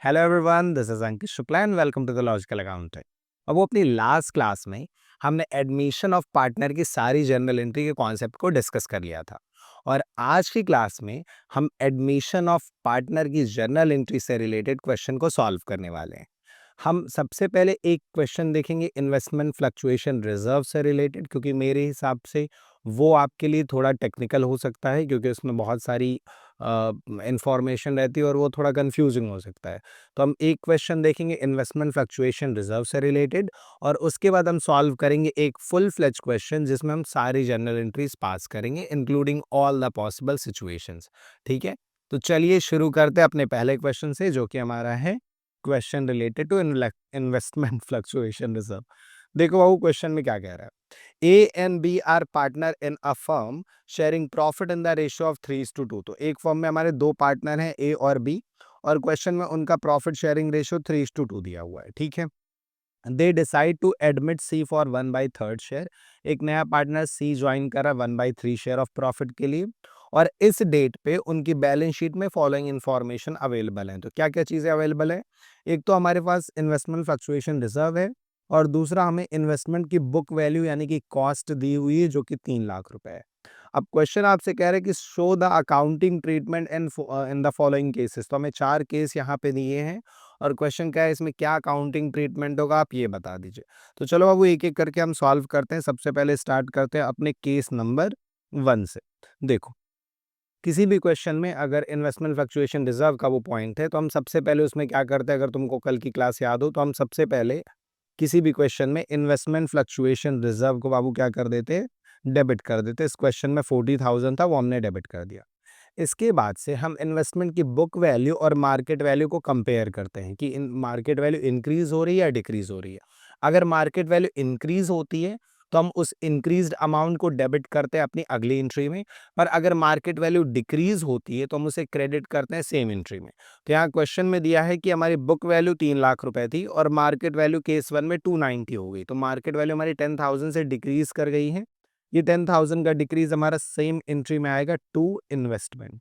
Hello everyone, this is Ankit Shukla and welcome to the Logical Accountant. अब वो अपनी last class में हमने एडमिशन ऑफ पार्टनर की सारी जर्नल एंट्री के कॉन्सेप्ट को डिस्कस कर लिया था। और आज की क्लास में हम एडमिशन ऑफ पार्टनर की जर्नल एंट्री से रिलेटेड क्वेश्चन को सॉल्व करने वाले हैं। हम सबसे पहले एक क्वेश्चन देखेंगे इन्वेस्टमेंट फ्लक्चुएशन रिजर्व से रिलेटेड, क्योंकि मेरे हिसाब से वो आपके लिए थोड़ा टेक्निकल हो सकता है, क्योंकि उसमें बहुत सारी इंफॉर्मेशन रहती है और वो थोड़ा कंफ्यूजिंग हो सकता है। तो हम एक क्वेश्चन देखेंगे इन्वेस्टमेंट फ्लक्चुएशन रिजर्व से रिलेटेड, और उसके बाद हम सॉल्व करेंगे एक फुल फ्लेज क्वेश्चन जिसमें हम सारी जर्नल एंट्रीज पास करेंगे including all the possible situations. ठीक है, तो चलिए शुरू करते हैं अपने पहले क्वेश्चन से, जो कि हमारा है question related to investment fluctuation reserve. देखो बाबू, क्वेश्चन में क्या कह रहा है। A and B are partner in a firm sharing profit in the ratio of 3:2। तो एक फर्म में हमारे दो पार्टनर हैं, ए और बी, और क्वेश्चन में उनका प्रॉफिट शेयरिंग रेशियो 3:2 दिया हुआ है। ठीक है, they decide to admit C for 1/3 share. एक नया पार्टनर सी ज्वाइन करा 1/3 शेयर ऑफ प्रॉफिट के लिए, और इस डेट पे उनकी बैलेंस शीट में फॉलोइंग इंफॉर्मेशन अवेलेबल है। तो क्या क्या चीजें अवेलेबल है? एक तो हमारे पास इन्वेस्टमेंट फ्लक्चुएशन रिजर्व है, और दूसरा हमें इन्वेस्टमेंट की बुक वैल्यू यानी कि कॉस्ट दी हुई है, जो कि 3 लाख रुपए है। अब क्वेश्चन आपसे कह रहे हैं कि show the accounting treatment in the following cases. तो हमें 4 केस यहाँ पे दिए हैं, और क्वेश्चन क्या है, इसमें क्या अकाउंटिंग ट्रीटमेंट होगा आप ये बता दीजिए। तो चलो बाबू, एक एक करके हम सॉल्व करते हैं। सबसे पहले स्टार्ट करते हैं अपने केस नंबर 1 से। देखो, किसी भी क्वेश्चन में अगर इन्वेस्टमेंट फ्लक्चुएशन रिजर्व का वो पॉइंट है, तो हम सबसे पहले उसमें क्या करते हैं, अगर तुमको कल की क्लास याद हो, तो हम सबसे पहले किसी भी क्वेश्चन में इन्वेस्टमेंट फ्लक्चुएशन रिजर्व को बाबू क्या कर देते हैं, डेबिट कर देते। इस क्वेश्चन में 40,000 था, वो हमने डेबिट कर दिया। इसके बाद से हम इन्वेस्टमेंट की बुक वैल्यू और मार्केट वैल्यू को कंपेयर करते हैं कि इन मार्केट वैल्यू इंक्रीज हो रही है या डिक्रीज हो रही है। अगर मार्केट वैल्यू इंक्रीज होती है, तो हम उस इंक्रीज्ड अमाउंट को डेबिट करते हैं अपनी अगली एंट्री में, पर अगर मार्केट वैल्यू डिक्रीज होती है तो हम उसे क्रेडिट करते हैं सेम एंट्री में। तो यहाँ क्वेश्चन में दिया है कि हमारी बुक वैल्यू 3 लाख रुपए थी और मार्केट वैल्यू केस 1 में 290 हो गई, तो मार्केट वैल्यू हमारी 10,000 से डिक्रीज कर गई है। ये 10,000 का डिक्रीज हमारा सेम एंट्री में आएगा टू इन्वेस्टमेंट।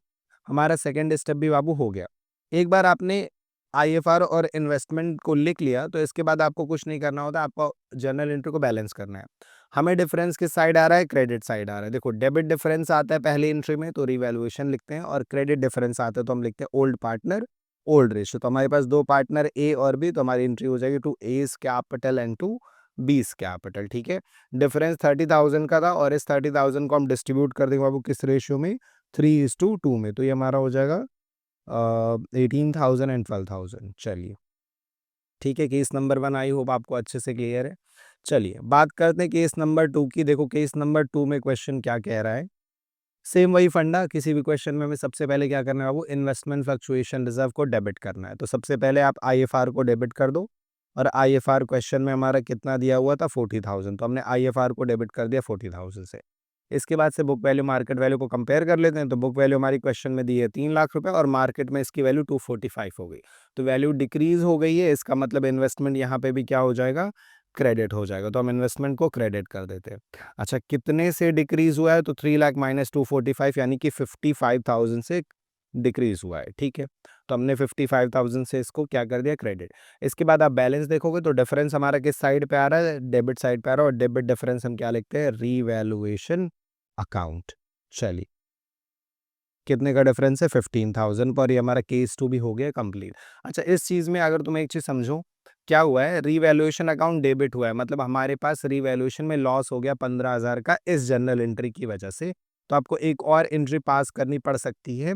हमारा सेकंड स्टेप भी बाबू हो गया। एक बार आपने आईएफआर और इन्वेस्टमेंट को लिख लिया, तो इसके बाद आपको कुछ नहीं करना होता, आपको जर्नल एंट्री को बैलेंस करना है। हमें डिफरेंस किस साइड आ रहा है, क्रेडिट साइड आ रहा है। देखो, डेबिट डिफरेंस आता है पहली एंट्री में, तो रिवैल्यूएशन लिखते हैं, और क्रेडिट डिफरेंस आता है तो हम लिखते हैं ओल्ड पार्टनर ओल्ड रेशियो। तो हमारे पास दो पार्टनर ए और बी, तो हमारी एंट्री हो जाएगी to A's capital and to B's capital. ठीक है, डिफरेंस 30,000 का था, और इस 30,000 को हम डिस्ट्रीब्यूट कर देंगे बाबू किस रेशियो में, 3:2 में। तो ये हमारा हो जाएगा 18,000 एंड 12,000। चलिए ठीक है, केस नंबर 1 आई होप आपको अच्छे से क्लियर है। चलिए बात करते हैं केस नंबर 2 की। देखो, केस नंबर 2 में क्वेश्चन क्या कह रहा है। सेम वही फंडा, किसी भी क्वेश्चन में हमें सबसे पहले क्या करना है बाबू, इन्वेस्टमेंट फ्लक्चुएशन रिजर्व को डेबिट करना है। तो सबसे पहले आप आईएफआर को डेबिट कर दो, और आईएफआर क्वेश्चन में हमारा कितना दिया हुआ था, 40,000, तो हमने आईएफआर को डेबिट कर दिया 40,000 से। इसके बाद से बुक वैल्यू मार्केट वैल्यू को कंपेयर कर लेते हैं। तो बुक वैल्यू हमारी क्वेश्चन में दी है 3 लाख रुपए, और मार्केट में इसकी वैल्यू 245 हो गई। तो वैल्यू डिक्रीज हो गई है, इसका मतलब इन्वेस्टमेंट यहाँ पे भी क्या हो जाएगा, क्रेडिट हो जाएगा। तो हम इन्वेस्टमेंट को क्रेडिट कर देते हैं। अच्छा, कितने से डिक्रीज हुआ है, तो 3 लाख माइनस 245 यानी कि 55,000 से डिक्रीज हुआ है। ठीक है, तो हमने 55,000 से इसको क्या कर दिया, क्रेडिट। इसके बाद आप बैलेंस देखोगे तो डिफरेंस हमारा किस साइड पे आ रहा है, डेबिट साइड पे आ रहा है, और डेबिट डिफरेंस हम क्या लिखते हैं, रीवैल्यूएशन अकाउंट। चलिए, कितने का डिफरेंस है, 15,000 पर। ये हमारा केस 2 भी हो गया कंप्लीट। अच्छा, इस चीज में अगर तुम एक चीज समझो, क्या हुआ है, रीवैल्यूएशन अकाउंट डेबिट हुआ है, मतलब हमारे पास रीवैल्यूएशन में लॉस हो गया 15,000 का इस जनरल एंट्री की वजह से। तो आपको एक और एंट्री पास करनी पड़ सकती है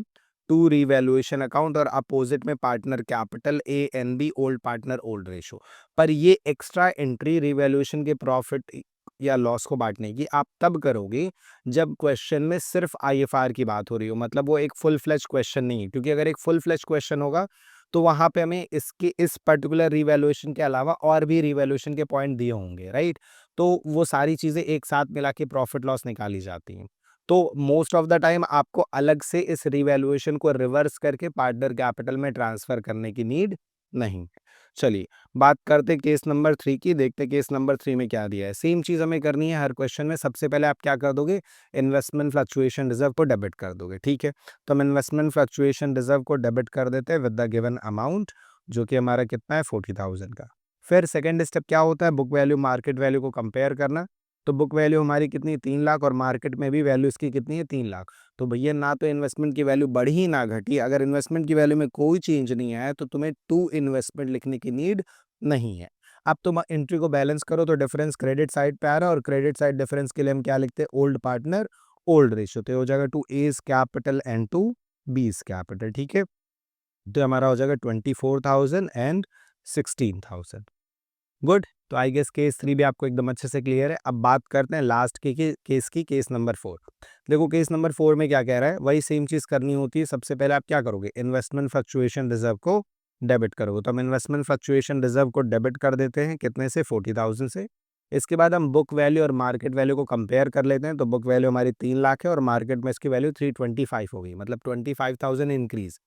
टू रीवैल्यूएशन अकाउंट, और अपोजिट में partner capital A and B old partner old ratio. पर ये एक्स्ट्रा एंट्री रीवैल्यूएशन के प्रॉफिट या लॉस को बांटने की आप तब करोगे जब क्वेश्चन में सिर्फ आईएफआर की बात हो रही हो, मतलब वो एक फुल फ्लेज क्वेश्चन नहीं है। क्योंकि अगर एक फुल फ्लेज क्वेश्चन होगा, तो वहां पे हमें इसके इस पर्टिकुलर रिवैल्यूएशन के अलावा और भी रिवैल्यूएशन के पॉइंट दिए होंगे, राइट। तो वो सारी चीजें एक साथ मिला के प्रॉफिट लॉस निकाली जाती हैं। तो मोस्ट ऑफ द टाइम आपको अलग से इस रिवैल्यूएशन को रिवर्स करके पार्टनर कैपिटल में ट्रांसफर करने की नीड नहीं। चलिए बात करते केस नंबर 3 की, देखते केस नंबर 3 में क्या दिया है। सेम चीज हमें करनी है हर क्वेश्चन में। सबसे पहले आप क्या कर दोगे, इन्वेस्टमेंट फ्लक्चुएशन रिजर्व को डेबिट कर दोगे। ठीक है, तो हम इन्वेस्टमेंट फ्लक्चुएशन रिजर्व को डेबिट कर देते हैं विद द गिवन अमाउंट। जो कि हमारा कितना है 40,000 का। फिर सेकंड स्टेप क्या होता है, बुक वैल्यू मार्केट वैल्यू को कंपेयर करना। तो बुक वैल्यू हमारी कितनी 3 लाख और मार्केट में भी वैल्यू इसकी कितनी है 3 लाख। तो भैया ना तो इन्वेस्टमेंट की वैल्यू बढ़ी ना घटी, अगर इन्वेस्टमेंट की वैल्यू में कोई चेंज नहीं आया तो तुम्हें टू इन्वेस्टमेंट लिखने की नीड नहीं है। अब तुम एंट्री को बैलेंस करो तो डिफरेंस क्रेडिट साइड पे आ रहा है और क्रेडिट साइड डिफरेंस के लिए हम क्या लिखते हैं, ओल्ड पार्टनर ओल्ड रेशियो। तो ये हो जाएगा to A's capital and to B's capital, ठीक है। तो हमारा हो जाएगा 24,000 एंड 16,000। गुड। तो आई गेस केस 3 भी आपको एकदम अच्छे से क्लियर है। अब बात करते हैं लास्ट केस की, केस नंबर 4। देखो केस नंबर 4 में क्या कह रहा है, वही सेम चीज करनी होती है। सबसे पहले आप क्या करोगे, इन्वेस्टमेंट फ्लक्चुएशन रिजर्व को डेबिट करोगे। तो हम इन्वेस्टमेंट फ्लक्चुएशन रिजर्व को डेबिट कर देते हैं, कितने से 40,000 से। इसके बाद हम बुक वैल्यू और मार्केट वैल्यू को कंपेयर कर लेते हैं। तो बुक वैल्यू हमारी 3 लाख है और मार्केट में इसकी वैल्यू 325 हो गई, मतलब 25,000 इंक्रीज।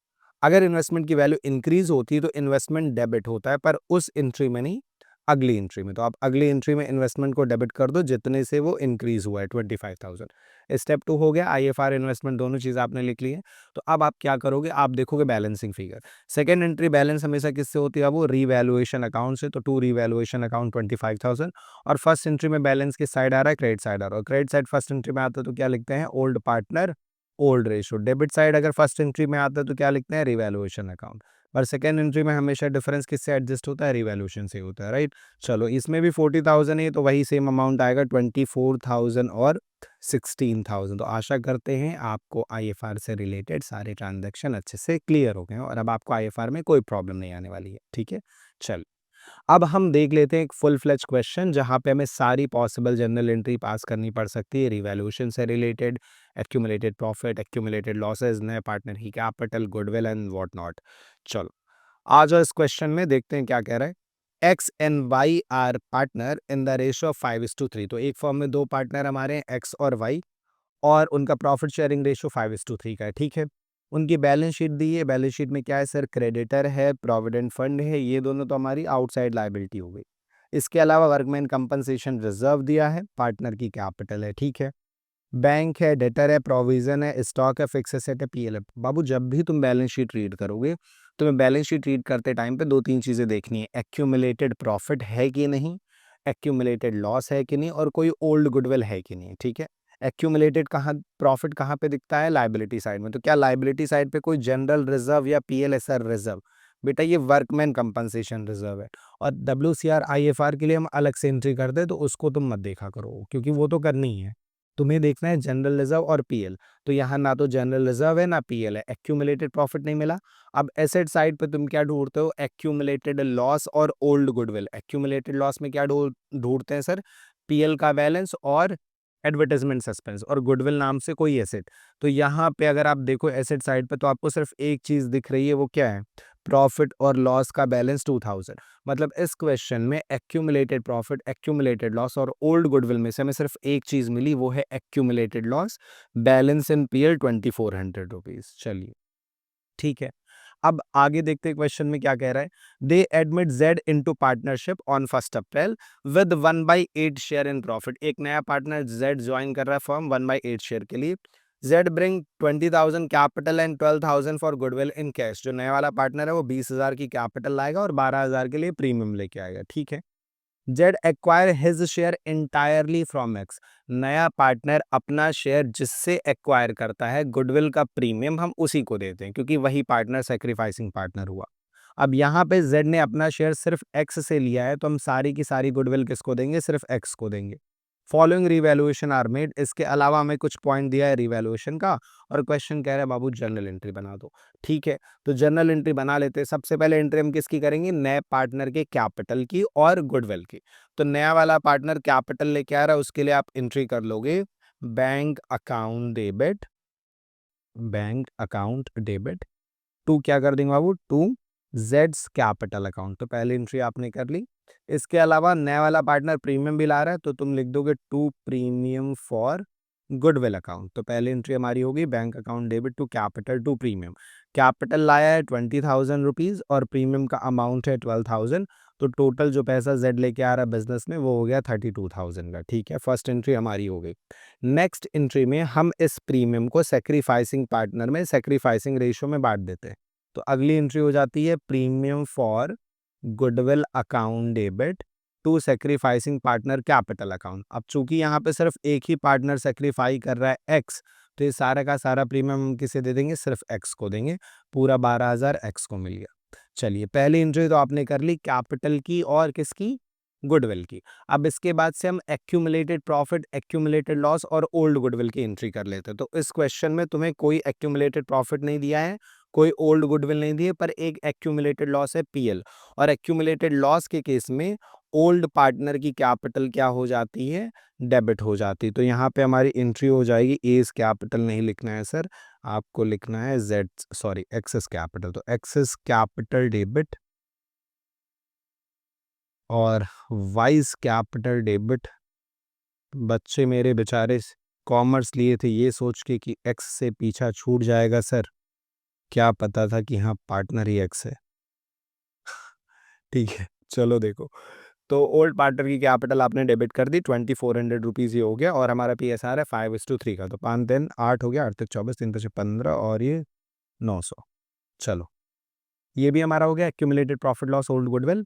अगर इन्वेस्टमेंट की वैल्यू इंक्रीज होती है तो इन्वेस्टमेंट डेबिट होता है, पर उस एंट्री में नहीं, अगली एंट्री में। तो आप अगली एंट्री में इन्वेस्टमेंट को डेबिट कर दो जितने से वो इंक्रीज हुआ है 25,000। स्टेप 2 हो गया, आईएफआर इन्वेस्टमेंट दोनों चीज़ आपने लिख ली है। तो अब आप क्या करोगे, आप देखोगे balancing figure. Second entry balance हमेशा किससे होती है, वो रीवैल्यूएशन अकाउंट से। तो टू रीवैल्यूएशन अकाउंट 25,000। और फर्स्ट एंट्री में बैलेंस किस साइड आ रहा है, क्रेडिट साइड आ रहा है। और क्रेडिट साइड फर्स्ट एंट्री में आता है तो क्या लिखते हैं, old partner old ratio. Debit side अगर फर्स्ट एंट्री में आता है तो क्या लिखते हैं, रिवैल्यूएशन अकाउंट। पर सेकंड एंट्री में हमेशा डिफरेंस किससे एडजस्ट होता है, रिवैल्यूएशन से होता है, राइट। चलो इसमें भी 40,000 है तो वही सेम अमाउंट आएगा 24,000 और 16,000। तो आशा करते हैं आपको आईएफआर से रिलेटेड सारे ट्रांजैक्शन अच्छे से क्लियर हो गए हैं और अब आपको आईएफआर में कोई प्रॉब्लम नहीं आने वाली है, ठीक है। चल अब हम देख लेते हैं एक फुल फ्लेज क्वेश्चन जहां पे हमें सारी पॉसिबल जनरल एंट्री पास करनी पड़ सकती है, रिवैल्यूएशन से related, accumulated profit, accumulated losses, नए पार्टनर की capital, goodwill and what not. चलो आ जाओ इस क्वेश्चन में, देखते हैं क्या कह रहा है। X and Y are partner in the ratio of 5:3। तो एक फॉर्म में दो पार्टनर हमारे हैं, एक्स और वाई, और उनका प्रॉफिट शेयरिंग रेशियो 5:3 का है, ठीक है। उनकी बैलेंस शीट दी है, बैलेंस शीट में क्या है सर, क्रेडिटर है, प्रोविडेंट फंड है, ये दोनों तो हमारी आउटसाइड लायबिलिटी हो गई। इसके अलावा वर्कमैन कंपनसेशन रिजर्व दिया है, पार्टनर की कैपिटल है, ठीक है। बैंक है, डेटर है, प्रोविजन है, स्टॉक है, फिक्स एसेट है, पीएल है। बाबू जब भी तुम बैलेंस शीट रीड करोगे, तुम्हें बैलेंस शीट रीड करते टाइम पे दो तीन चीजें देखनी है, एक्यूमुलेटेड प्रॉफिट है कि नहीं, एक्यूमुलेटेड लॉस है कि नहीं, और कोई ओल्ड गुडविल है कि नहीं, ठीक है। एक्यूमुलेटेड कहाँ, प्रॉफिट कहाँ पे दिखता है, लायबिलिटी साइड में। तो क्या लायबिलिटी साइड पे कोई जनरल रिजर्व या पीएलएसआर रिजर्व, बेटा ये वर्कमैन कंपनसेशन रिजर्व है। और डब्ल्यूसीआर आईएफआर के लिए हम अलग से एंट्री कर दे तो उसको तुम मत देखा करो, क्योंकि वो तो करनी ही है। तुम्हें देखना है जनरल रिजर्व और पीएल। तो यहाँ ना तो जनरल रिजर्व है ना पीएल है, एक्यूमुलेटेड प्रॉफिट नहीं मिला। अब एसेट साइड पे तुम क्या ढूंढते हो, एक्यूमुलेटेड लॉस और ओल्ड गुडविल। एक्यूमुलेटेड लॉस में क्या ढूंढते हैं सर, पीएल का बैलेंस और एडवर्टाइजमेंट सस्पेंस, और गुडविल नाम से कोई एसेट। तो यहाँ पे अगर आप देखो एसेट साइड पे तो आपको सिर्फ एक चीज दिख रही है, वो क्या है, प्रॉफिट और लॉस का बैलेंस 2000। मतलब इस क्वेश्चन में एक्यूमुलेटेड प्रॉफिट, एक्यूमुलेटेड लॉस और ओल्ड गुडविल में से हमें सिर्फ एक चीज मिली, वो है एक्यूमुलेटेड लॉस, बैलेंस इन पीएल 2400 रुपीज। चलिए ठीक है। अब आगे देखते हैं क्वेश्चन में क्या कह रहा है। दे admit Z into partnership on 1 April with 1/8 share in profit. एक नया पार्टनर जेड ज्वाइन कर रहा है फर्म 1/8 शेयर के लिए। Z bring 20,000 capital and 12,000 for goodwill in cash. जो नया वाला पार्टनर है वो 20,000 की कैपिटल लाएगा और 12,000 के लिए प्रीमियम लेके आएगा, ठीक है। Z acquire his share entirely from x. नया पार्टनर अपना शेयर जिससे एक्वायर करता है, गुडविल का प्रीमियम हम उसी को देते हैं क्योंकि वही पार्टनर सेक्रीफाइसिंग पार्टनर हुआ। अब यहाँ पे जेड ने अपना शेयर सिर्फ एक्स से लिया है तो हम सारी की सारी गुडविल किसको देंगे, सिर्फ एक्स को देंगे। Following revaluation are made. इसके अलावा हमें कुछ पॉइंट दिया है रिवैल्यूएशन का और क्वेश्चन कह रहा है बाबू जर्नल एंट्री बना दो, ठीक है। तो जर्नल एंट्री बना लेते हैं। सबसे पहले एंट्री हम किसकी करेंगे, नए पार्टनर के कैपिटल की और गुडविल की। तो नया वाला पार्टनर कैपिटल लेके आ रहा है, उसके लिए आप एंट्री कर लोगे bank account debit, bank account debit to क्या कर देंगे बाबू, टू जेड्स कैपिटल अकाउंट। तो पहली एंट्री आपने कर ली। इसके अलावा नया वाला पार्टनर प्रीमियम भी ला रहा है तो तुम लिख दोगे to premium for goodwill account. तो पहली एंट्री हमारी होगी bank account debit to capital to premium. Capital लाया है 20,000 रुपीज और प्रीमियम का अमाउंट है 12,000। तो टोटल जो पैसा जेड लेके आ रहा है बिजनेस में वो हो गया 32,000 का, ठीक है। फर्स्ट एंट्री हमारी हो गई। नेक्स्ट एंट्री में हम इस प्रीमियम को सेक्रीफाइसिंग पार्टनर में सेक्रीफाइसिंग रेशियो में बांट देते हैं। तो अगली एंट्री हो जाती है premium for goodwill account debit to sacrificing partner capital account. अब चूंकि यहाँ पे सिर्फ एक ही पार्टनर सेक्रीफाई कर रहा है एक्स, तो ये सारा का सारा प्रीमियम हम किसे दे देंगे, सिर्फ एक्स को देंगे, पूरा 12,000 एक्स को मिल गया। चलिए पहली एंट्री तो आपने कर ली कैपिटल की और किसकी, गुडविल की। अब इसके बाद से हम एक्यूमुलेटेड प्रॉफिट, एक्यूमुलेटेड लॉस और ओल्ड गुडविल की एंट्री कर लेते हैं। तो इस क्वेश्चन में तुम्हें कोई एक्यूमुलेटेड प्रॉफिट नहीं दिया है, कोई ओल्ड गुडविल नहीं दी है, पर एक एक्यूमुलेटेड लॉस है पीएल। और एक्यूमुलेटेड लॉस के केस में ओल्ड पार्टनर की कैपिटल क्या हो जाती है, डेबिट हो जाती है। तो यहाँ पे हमारी एंट्री हो जाएगी, एस कैपिटल नहीं लिखना है सर, आपको लिखना है जेड, सॉरी एक्सेस कैपिटल। तो एक्सेस कैपिटल डेबिट और वाइज कैपिटल डेबिट। बच्चे मेरे बेचारे कॉमर्स लिए थे ये सोच के कि एक्स से पीछा छूट जाएगा सर, क्या पता था कि हाँ पार्टनर ही एक्स है। ठीक है, चलो देखो, तो ओल्ड पार्टनर की कैपिटल आपने डेबिट कर दी, 2400 रुपीज़ ये हो गया, और हमारा पी एस आर है 5:3 का। तो 5 दिन 8 हो गया, 8 24, 3 5 15 और ये 900। चलो ये भी हमारा हो गया accumulated profit loss old goodwill.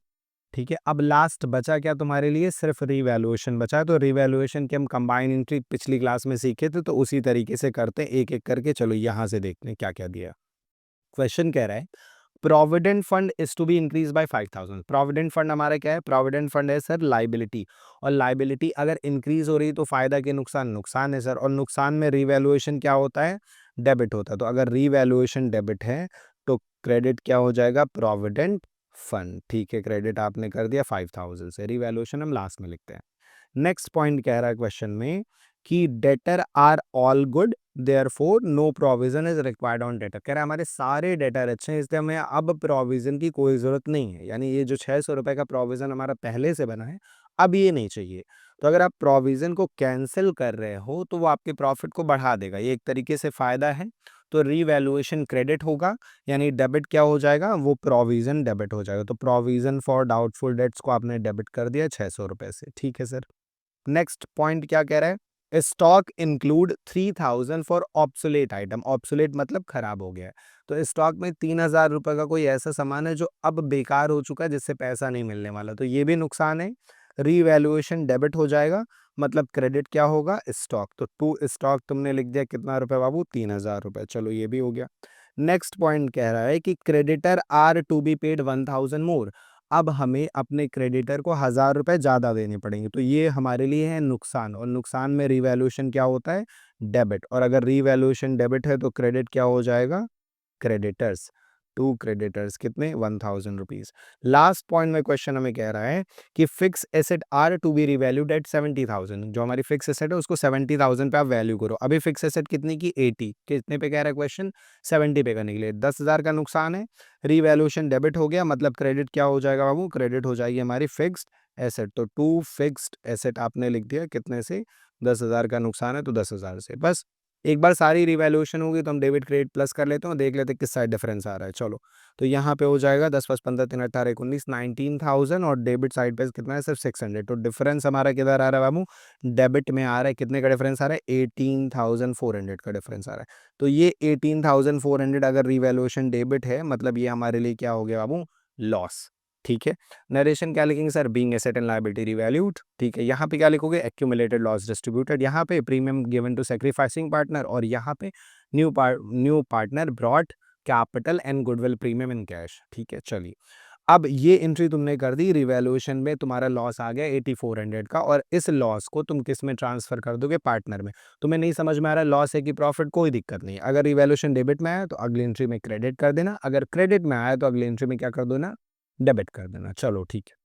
ठीक है, अब लास्ट बचा क्या तुम्हारे लिए, सिर्फ रीवैल्यूएशन बचा है। तो रीवैल्यूएशन की हम कंबाइन एंट्री पिछली क्लास में सीखे थे, तो उसी तरीके से करते हैं एक एक करके। चलो यहाँ से देखते हैं क्या क्या दिया। क्वेश्चन कह रहा है provident fund is to be increase by 5,000। Provident fund हमारा क्या है, प्रोविडेंट फंड है सर लाइबिलिटी, और लाइबिलिटी अगर इंक्रीज हो रही है तो फायदा के नुकसान, नुकसान है सर, और नुकसान में रीवैल्यूएशन क्या होता है, डेबिट होता है। तो अगर रीवैल्यूएशन डेबिट है तो क्रेडिट क्या हो जाएगा, प्रोविडेंट फंड। ठीक है, क्रेडिट आपने कर दिया 5,000 से, रीवैल्यूएशन हम लास्ट में लिखते हैं। नेक्स्ट पॉइंट कह रहा है क्वेश्चन में कि debtor are all good therefore no provision is required on debtor. कह रहा है हमारे सारे डेटर अच्छे हैं, इसलिए हमें अब प्रोविजन की कोई जरूरत नहीं है। यानी ये जो 600 रुपए का प्रोविजन हमारा पहले से बना है, अब ये नहीं चाहिए। तो अगर आप प्रोविजन को कैंसिल कर रहे हो तो वो आपके प्रॉफिट को बढ़ा देगा, ये एक तरीके से फायदा है। तो रीवैल्यूएशन क्रेडिट होगा, यानी डेबिट क्या हो जाएगा, वो प्रोविजन डेबिट हो जाएगा। तो प्रोविजन फॉर डाउटफुल डेट्स को आपने डेबिट कर दिया 600 रुपए से। ठीक है सर, नेक्स्ट पॉइंट क्या कह रहा है, stock include 3,000 for obsolete item. Obsolete मतलब खराब हो गया है, तो स्टॉक में 3,000 रुपए का कोई ऐसा सामान है जो अब बेकार हो चुका है, जिससे पैसा नहीं मिलने वाला, तो ये भी नुकसान है। रीवैल्यूएशन डेबिट हो जाएगा, मतलब क्रेडिट क्या होगा, स्टॉक। तो टू स्टॉक तुमने लिख दिया कितना रुपए बाबू, 3,000 रुपए। चलो ये भी हो गया। नेक्स्ट पॉइंट कह रहा है कि creditor are to be paid 1,000 more. अब हमें अपने क्रेडिटर को 1,000 रुपए ज़्यादा देने पड़ेंगे, तो ये हमारे लिए है नुकसान, और नुकसान में रीवैल्यूएशन क्या होता है, डेबिट। और अगर रीवैल्यूएशन डेबिट है तो क्रेडिट क्या हो जाएगा, क्रेडिटर्स, टू क्रेडिटर्स कितने, 1,000 रुपीज। लास्ट पॉइंट में क्वेश्चन हमें कह रहा है कि fix asset are to be revalued at 70,000। जो हमारी फिक्स एसेट है उसको 70,000 पे आप वैल्यू करो। अभी फिक्स एसेट कितने की, 80, कितने पे कह रहा है क्वेश्चन, 70 पे करने के लिए 10,000 का नुकसान है। रीवैल्यूएशन डेबिट हो गया, मतलब क्रेडिट क्या हो जाएगा बाबू, क्रेडिट हो जाएगी हमारी फिक्स्ड एसेट। तो टू फिक्स्ड एसेट आपने लिख दिया कितने से, 10,000 का नुकसान है तो 10,000 से। बस एक बार सारी रिवैल्यूएशन होगी तो हम डेबिट क्रेडिट प्लस कर लेते हैं, देख लेते हैं किस साइड डिफरेंस आ रहा है। चलो तो यहाँ पे हो जाएगा 10 + 15 3 18 19 19,000, और डेबिट साइड पे कितना है, सिर्फ 600। तो डिफरेंस हमारा किधर आ रहा है बाबू, डेबिट में आ रहा है। कितने का डिफरेंस आ रहा है, 18,400 का डिफरेंस आ रहा है। तो ये 18,400 अगर रिवैल्यूएशन डेबिट है, मतलब ये हमारे लिए क्या हो गया बाबू, लॉस। ठीक है, नरेशन क्या लिखेंगे sir, being asset and liability revalued. ठीक है, यहाँ पे क्या लिखोगे, एक्यूमुलेटेड लॉस डिस्ट्रीब्यूटेड, यहाँ पे premium given to sacrificing partner, और यहाँ पे new partner brought capital and goodwill premium in cash. ठीक है, चलिए अब ये एंट्री तुमने कर दी, रिवैल्यूएशन में तुम्हारा लॉस आ गया 8400 का, और इस लॉस को तुम किस में ट्रांसफर कर दोगे, पार्टनर में। तुम्हें नहीं समझ में आ रहा है लॉस है कि प्रॉफिट, कोई दिक्कत नहीं। अगर रिवैल्यूएशन डेबिट में आया तो अगली एंट्री में क्रेडिट कर देना, अगर क्रेडिट में आया तो अगली एंट्री में क्या कर दो ना, डेबिट कर देना। चलो ठीक है,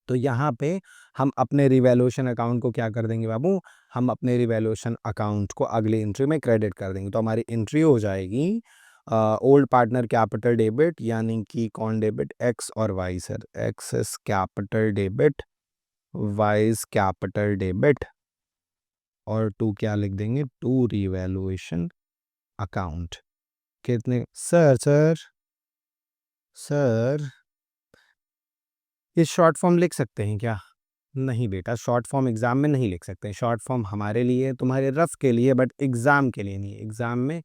तो यहाँ पे हम अपने रिवैल्यूएशन अकाउंट को क्या कर देंगे बाबू, हम अपने रिवैल्यूएशन अकाउंट को अगली एंट्री में क्रेडिट कर देंगे। तो हमारी एंट्री हो जाएगी ओल्ड पार्टनर कैपिटल डेबिट, यानी कि कौन डेबिट, एक्स और Y sir, X's capital debit, Y's capital debit, और टू क्या लिख देंगे, टू रिवैल्यूएशन अकाउंट। कितने सर, सर सर ये शॉर्ट फॉर्म लिख सकते हैं क्या, नहीं बेटा, शॉर्ट फॉर्म एग्जाम में नहीं लिख सकते हैं। शॉर्ट फॉर्म हमारे लिए, तुम्हारे रफ के लिए, बट एग्जाम के लिए नहीं। एग्जाम में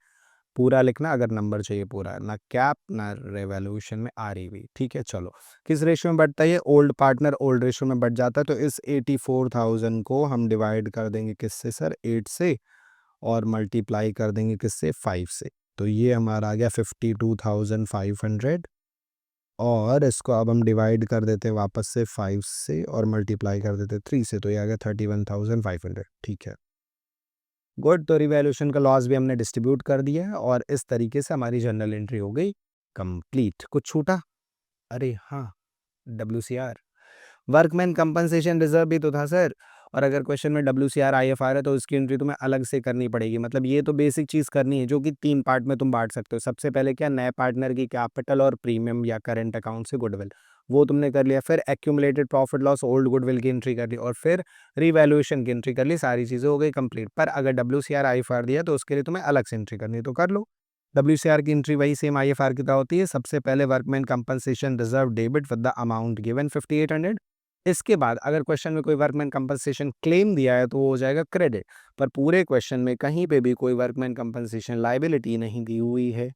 पूरा लिखना अगर नंबर चाहिए पूरा, ना कैप ना रेवोल्यूशन में आरईवी। ठीक है, चलो किस रेशियो में बढ़ता है ये? ओल्ड पार्टनर ओल्ड रेशियो में बढ़ जाता है, तो इस 84,000 को हम डिवाइड कर देंगे किससे सर? 8 से, और मल्टीप्लाई कर देंगे किससे? 5 से। तो ये हमारा आ गया 52,500, और इसको अब हम डिवाइड कर देते हैं वापस से 5 से और मल्टीप्लाई कर देते 3 से, तो ये आ गया 31,500। ठीक है, गुड। तो रिवैल्यूएशन का लॉस भी हमने डिस्ट्रीब्यूट कर दिया है, और इस तरीके से हमारी जर्नल एंट्री हो गई कंप्लीट। कुछ छूटा? अरे हाँ, WCR, वर्कमैन कंपनसेशन रिजर्व भी तो था सर। और अगर क्वेश्चन में WCR IFR है तो उसकी एंट्री तुम्हें अलग से करनी पड़ेगी। मतलब ये तो बेसिक चीज़ करनी है, जो कि 3 पार्ट में तुम बांट सकते हो। सबसे पहले क्या? नए पार्टनर की कैपिटल और प्रीमियम या करंट अकाउंट से गुडविल, वो तुमने कर लिया। फिर accumulated profit loss old goodwill की एंट्री कर ली, और फिर रिवैल्यूएशन की एंट्री कर ली। सारी चीज़ें हो गई कंप्लीट। पर अगर WCR IFR दिया तो उसके लिए तुम्हें अलग से एंट्री करनी है, तो कर लो। WCR की एंट्री वही सेम IFR की तरह होती है। सबसे पहले workman compensation reserve debit with the amount given 5800। इसके बाद अगर क्वेश्चन में कोई वर्कमैन कंपनसेशन क्लेम दिया है तो वो हो जाएगा क्रेडिट। पर पूरे क्वेश्चन में कहीं पे भी कोई वर्कमैन कंपनसेशन लायबिलिटी नहीं दी हुई है,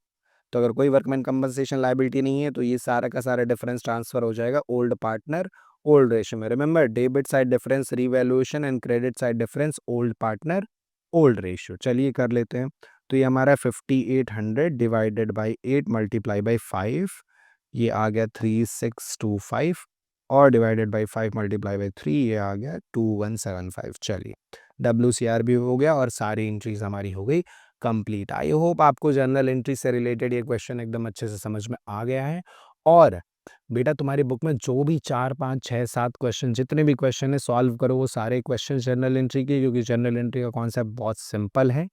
तो अगर कोई वर्कमैन कंपनसेशन लायबिलिटी नहीं है तो ये सारा का सारा डिफरेंस ट्रांसफर हो जाएगा ओल्ड पार्टनर ओल्ड रेशियो में। Remember, debit side difference revaluation and credit side difference old partner old ratio. चलिए कर लेते हैं। तो ये हमारा 5800 डिवाइडेड बाई 8 मल्टीप्लाई बाई 5, ये आ गया 3625, और डिवाइडेड बाई 5 मल्टीप्लाई बाई 3, ये आ गया 2175। चलिए, WCR भी हो गया और सारी एंट्रीज हमारी हो गई कंप्लीट। आई होप आपको जर्नल एंट्री से रिलेटेड ये क्वेश्चन एकदम अच्छे से समझ में आ गया है। और बेटा, तुम्हारी बुक में जो भी 4, 5, 6, 7 क्वेश्चन, जितने भी क्वेश्चन है सॉल्व करो वो सारे क्वेश्चन जर्नल एंट्री के, क्योंकि जर्नल एंट्री का कॉन्सेप्ट बहुत सिंपल है।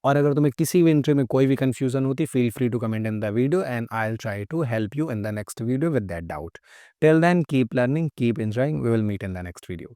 और अगर तुम्हें किसी भी एंट्री में कोई भी कंफ्यूजन होती, feel free to comment in the video and I will try to help you in the next video with that doubt. Till then keep learning, keep enjoying, we will meet in the next video.